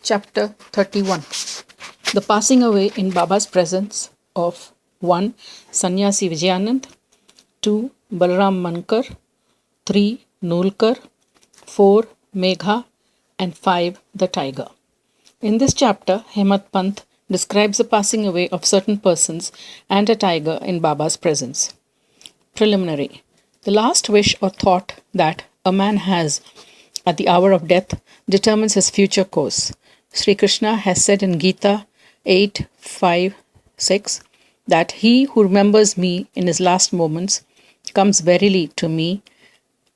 Chapter 31. The passing away in Baba's presence of 1. Sannyasi Vijayanand, 2. Balaram Mankar, 3. Nulkar, 4. Megha, and 5. The tiger. In this chapter, Hemadpant describes the passing away of certain persons and a tiger in Baba's presence. Preliminary. The last wish or thought that a man has at the hour of death determines his future course. Sri Krishna has said in Gita 8:5-6 that he who remembers me in his last moments comes verily to me,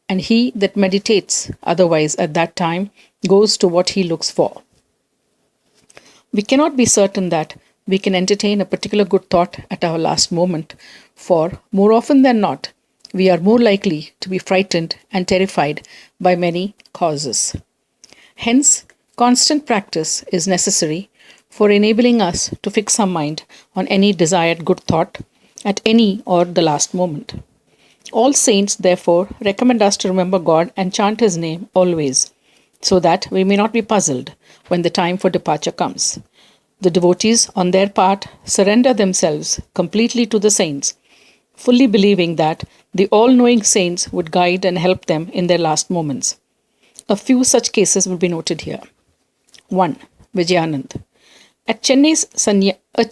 and he that meditates otherwise at that time goes to what he looks for. We cannot be certain that we can entertain a particular good thought at our last moment, for more often than not, we are more likely to be frightened and terrified by many causes. Hence, constant practice is necessary for enabling us to fix our mind on any desired good thought at any or the last moment. All saints, therefore, recommend us to remember God and chant His name always, so that we may not be puzzled when the time for departure comes. The devotees, on their part, surrender themselves completely to the saints, fully believing that the all-knowing saints would guide and help them in their last moments. A few such cases will be noted here. 1. Vijayanand. At a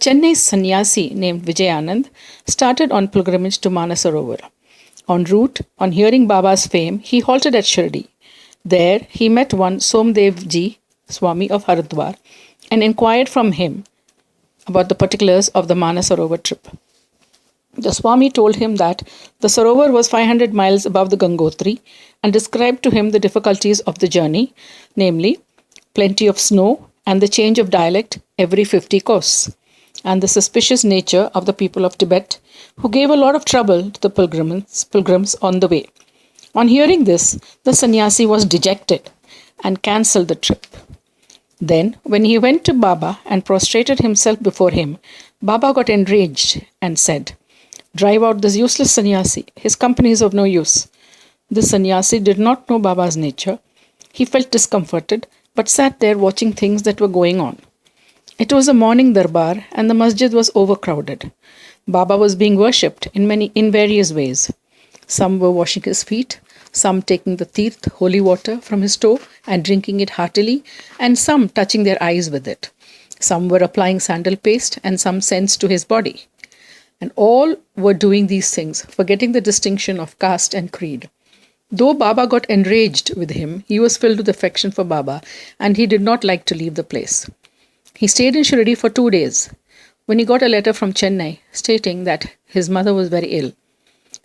Chennai sannyasi named Vijayanand started on pilgrimage to Manasarovar. En route, on hearing Baba's fame, he halted at Shirdi. There, he met one Somdev Ji, Swami of Haridwar, and inquired from him about the particulars of the Manasarovar trip. The Swami told him that the Sarovar was 500 miles above the Gangotri and described to him the difficulties of the journey, namely, plenty of snow and the change of dialect every 50 kos, and the suspicious nature of the people of Tibet, who gave a lot of trouble to the pilgrims on the way. On hearing this, the sannyasi was dejected and cancelled the trip. Then, when he went to Baba and prostrated himself before him, Baba got enraged and said, "Drive out this useless sannyasi. His company is of no use." The sannyasi did not know Baba's nature. He felt discomforted, but sat there watching things that were going on. It was a morning darbar and the masjid was overcrowded. Baba was being worshipped in various ways. Some were washing his feet, some taking the teerth, holy water, from his toe and drinking it heartily, and some touching their eyes with it. Some were applying sandal paste and some scents to his body. And all were doing these things, forgetting the distinction of caste and creed. Though Baba got enraged with him, he was filled with affection for Baba and he did not like to leave the place. He stayed in Shirdi for 2 days. When he got a letter from Chennai stating that his mother was very ill,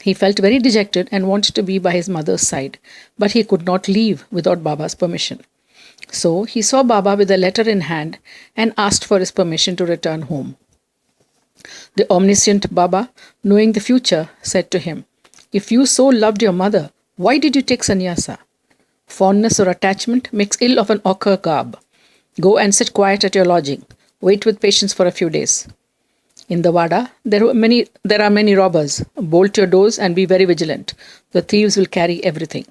he felt very dejected and wanted to be by his mother's side, but he could not leave without Baba's permission. So he saw Baba with a letter in hand and asked for his permission to return home. The omniscient Baba, knowing the future, said to him, "If you so loved your mother, why did you take sannyasa? Fondness or attachment makes ill of an ochre garb. Go and sit quiet at your lodging. Wait with patience for a few days. In the Vada, there are many robbers. Bolt your doors and be very vigilant. The thieves will carry everything.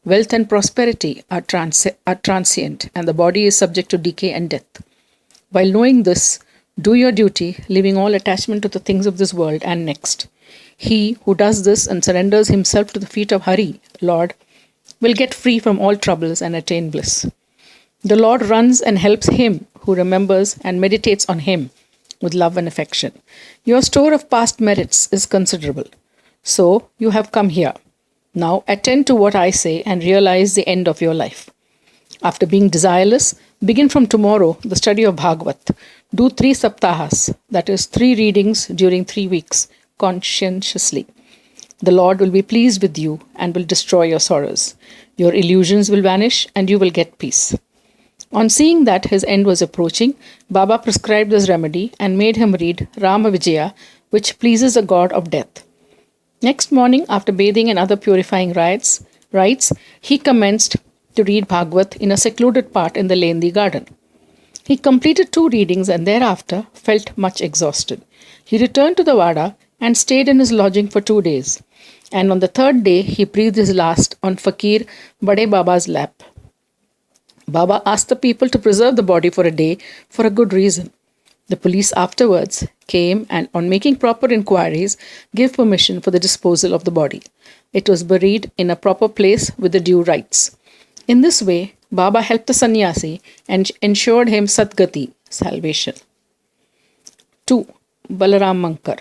Wealth and prosperity are transient, and the body is subject to decay and death. While knowing this, do your duty, leaving all attachment to the things of this world and next. He who does this and surrenders himself to the feet of Hari, Lord, will get free from all troubles and attain bliss. The Lord runs and helps him who remembers and meditates on him with love and affection. Your store of past merits is considerable. So you have come here. Now attend to what I say and realize the end of your life. After being desireless, begin from tomorrow the study of Bhagavat. Do 3 saptahas, that is 3 readings during 3 weeks, conscientiously. The Lord will be pleased with you and will destroy your sorrows. Your illusions will vanish and you will get peace. On seeing that his end was approaching, Baba prescribed this remedy and made him read Rama Vijaya, which pleases the god of death. Next morning, after bathing and other purifying rites, he commenced to read Bhagavat in a secluded part in the Lendi garden. He completed 2 readings and thereafter felt much exhausted. He returned to the Vada and stayed in his lodging for 2 days. And on the 3rd day, he breathed his last on Fakir Bade Baba's lap. Baba asked the people to preserve the body for a day for a good reason. The police afterwards came and, on making proper inquiries, gave permission for the disposal of the body. It was buried in a proper place with the due rites. In this way, Baba helped the sannyasi and ensured him Satgati, salvation. 2. Balaram Mankar.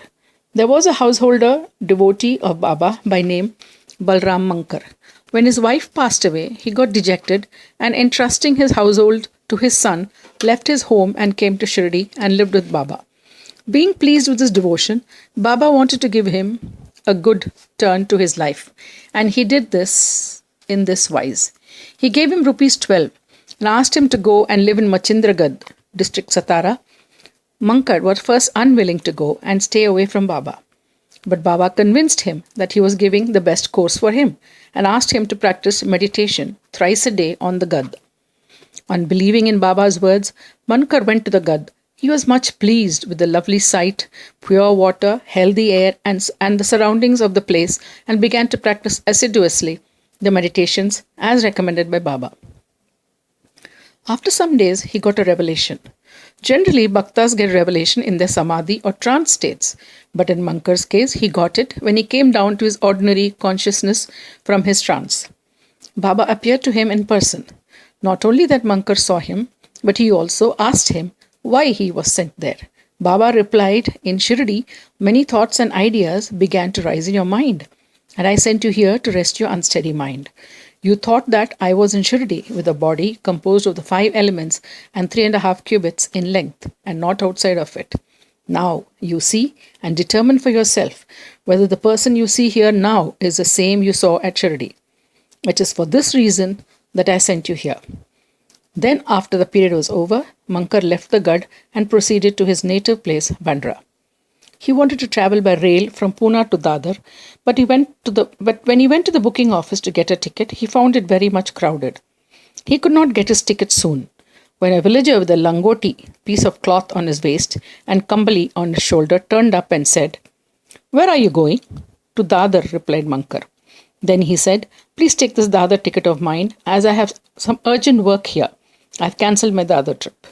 There was a householder devotee of Baba by name Balram Mankar. When his wife passed away, he got dejected and, entrusting his household to his son, left his home and came to Shirdi and lived with Baba. Being pleased with his devotion, Baba wanted to give him a good turn to his life, and he did this in this wise. He gave him rupees 12 and asked him to go and live in Machindragad, district Satara. Mankar was first unwilling to go and stay away from Baba. But Baba convinced him that he was giving the best course for him and asked him to practice meditation thrice a day on the Gad. On believing in Baba's words, Mankar went to the Gad. He was much pleased with the lovely sight, pure water, healthy air, and the surroundings of the place, and began to practice assiduously the meditations as recommended by Baba. After some days, he got a revelation. Generally, bhaktas get revelation in their samadhi or trance states, but in Mankar's case, he got it when he came down to his ordinary consciousness from his trance. Baba appeared to him in person. Not only that Mankar saw him, but he also asked him why he was sent there. Baba replied, "In Shirdi, many thoughts and ideas began to rise in your mind, and I sent you here to rest your unsteady mind. You thought that I was in Shirdi with a body composed of the 5 elements and 3.5 cubits in length, and not outside of it. Now you see and determine for yourself whether the person you see here now is the same you saw at Shirdi. It is for this reason that I sent you here." Then, after the period was over, Mankar left the Gad and proceeded to his native place, Bandra. He wanted to travel by rail from Pune to Dadar, but when he went to the booking office to get a ticket, he found it very much crowded. He could not get his ticket soon, when a villager with a langoti, piece of cloth on his waist, and kambali on his shoulder, turned up and said, "Where are you going?" "To Dadar," replied Mankar. Then he said, "Please take this Dadar ticket of mine, as I have some urgent work here. I've cancelled my Dadar trip."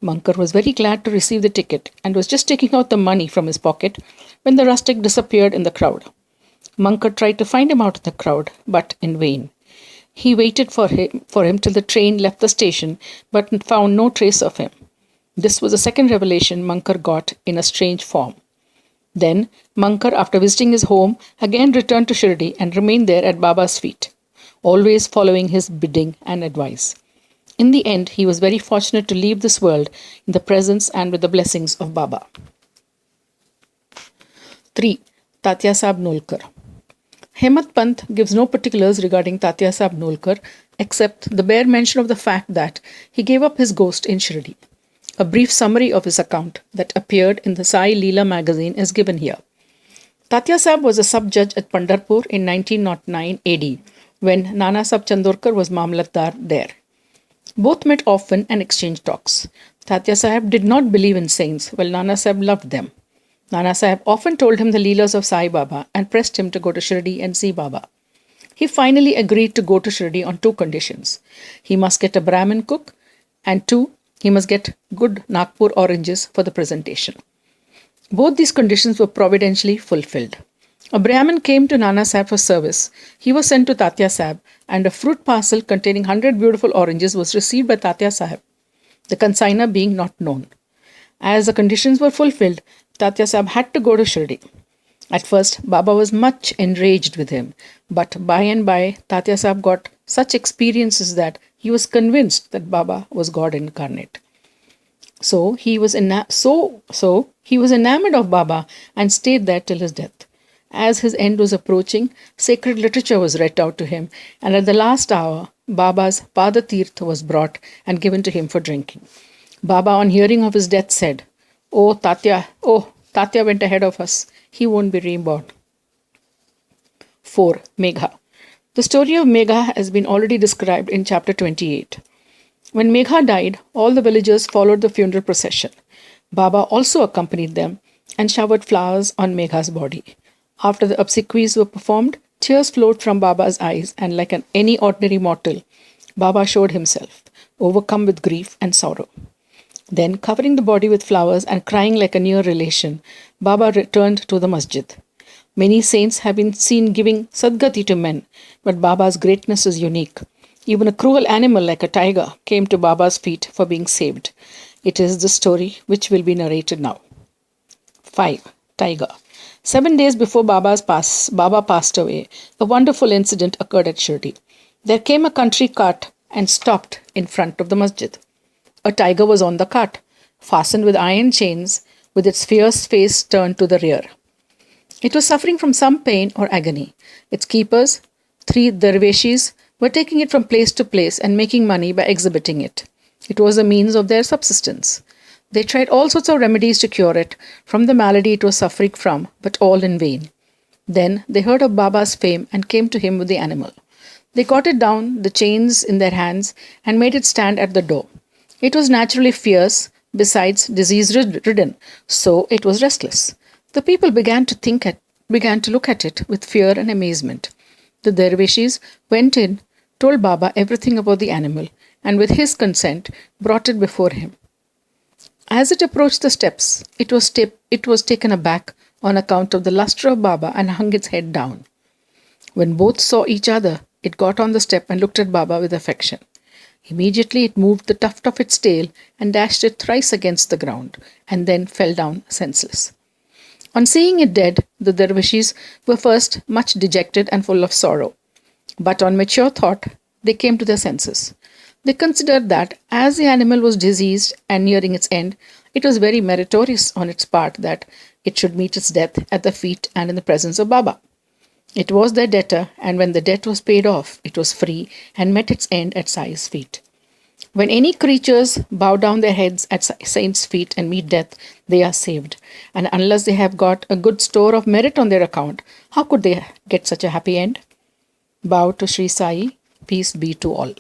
Mankar was very glad to receive the ticket and was just taking out the money from his pocket when the rustic disappeared in the crowd. Mankar tried to find him out in the crowd, but in vain. He waited for him till the train left the station, but found no trace of him. This was the second revelation Mankar got in a strange form. Then Mankar, after visiting his home, again returned to Shirdi and remained there at Baba's feet, always following his bidding and advice. In the end, he was very fortunate to leave this world in the presence and with the blessings of Baba. 3. Tatya Sahib Nolkar. Hemadpant gives no particulars regarding Tatya Sahib Nolkar except the bare mention of the fact that he gave up his ghost in Shirdi. A brief summary of his account that appeared in the Sai Leela magazine is given here. Tatya Sahib was a sub-judge at Pandharpur in 1909 AD, when Nana Sahib Chandorkar was Mamlatdar there. Both met often and exchanged talks. Tatya Sahib did not believe in saints, while Nana Sahib loved them. Nana Sahib often told him the Leelas of Sai Baba and pressed him to go to Shirdi and see Baba. He finally agreed to go to Shirdi on 2 conditions. He must get a Brahmin cook, and 2, he must get good Nagpur oranges for the presentation. Both these conditions were providentially fulfilled. A Brahmin came to Nana Sahib for service. He was sent to Tatya Sahib, and a fruit parcel containing 100 beautiful oranges was received by Tatya Sahib, the consigner being not known. As the conditions were fulfilled, Tatya Sahib had to go to Shirdi. At first, Baba was much enraged with him, but by and by, Tatya Sahib got such experiences that he was convinced that Baba was God incarnate. So he was enamored of Baba and stayed there till his death. As his end was approaching, sacred literature was read out to him, and at the last hour, Baba's Padatirth was brought and given to him for drinking. Baba, on hearing of his death, said, Oh, Tatya went ahead of us. He won't be reborn." 4. Megha. The story of Megha has been already described in chapter 28. When Megha died, all the villagers followed the funeral procession. Baba also accompanied them and showered flowers on Megha's body. After the obsequies were performed, tears flowed from Baba's eyes, and like any ordinary mortal, Baba showed himself. overcome with grief and sorrow. Then, covering the body with flowers and crying like a near relation, Baba returned to the masjid. Many saints have been seen giving sadgati to men, but Baba's greatness is unique. Even a cruel animal like a tiger came to Baba's feet for being saved. It is the story which will be narrated now. 5. Tiger. 7 days before Baba passed away, a wonderful incident occurred at Shirdi. There came a country cart and stopped in front of the masjid. A tiger was on the cart, fastened with iron chains, with its fierce face turned to the rear. It was suffering from some pain or agony. Its keepers, 3 dervishis, were taking it from place to place and making money by exhibiting it. It was a means of their subsistence. They tried all sorts of remedies to cure it from the malady it was suffering from, but all in vain. Then they heard of Baba's fame and came to him with the animal. They got it down, the chains in their hands, and made it stand at the door. It was naturally fierce, besides disease-ridden, so it was restless. The people began to look at it with fear and amazement. The dervishis went in, told Baba everything about the animal, and with his consent brought it before him. As it approached the steps, it was taken aback on account of the lustre of Baba and hung its head down. When both saw each other, it got on the step and looked at Baba with affection. Immediately it moved the tuft of its tail and dashed it thrice against the ground, and then fell down senseless. On seeing it dead, the dervishis were first much dejected and full of sorrow. But on mature thought, they came to their senses. They considered that, as the animal was diseased and nearing its end, it was very meritorious on its part that it should meet its death at the feet and in the presence of Baba. It was their debtor, and when the debt was paid off, it was free and met its end at Sai's feet. When any creatures bow down their heads at saints' feet and meet death, they are saved. And unless they have got a good store of merit on their account, how could they get such a happy end? Bow to Shri Sai. Peace be to all.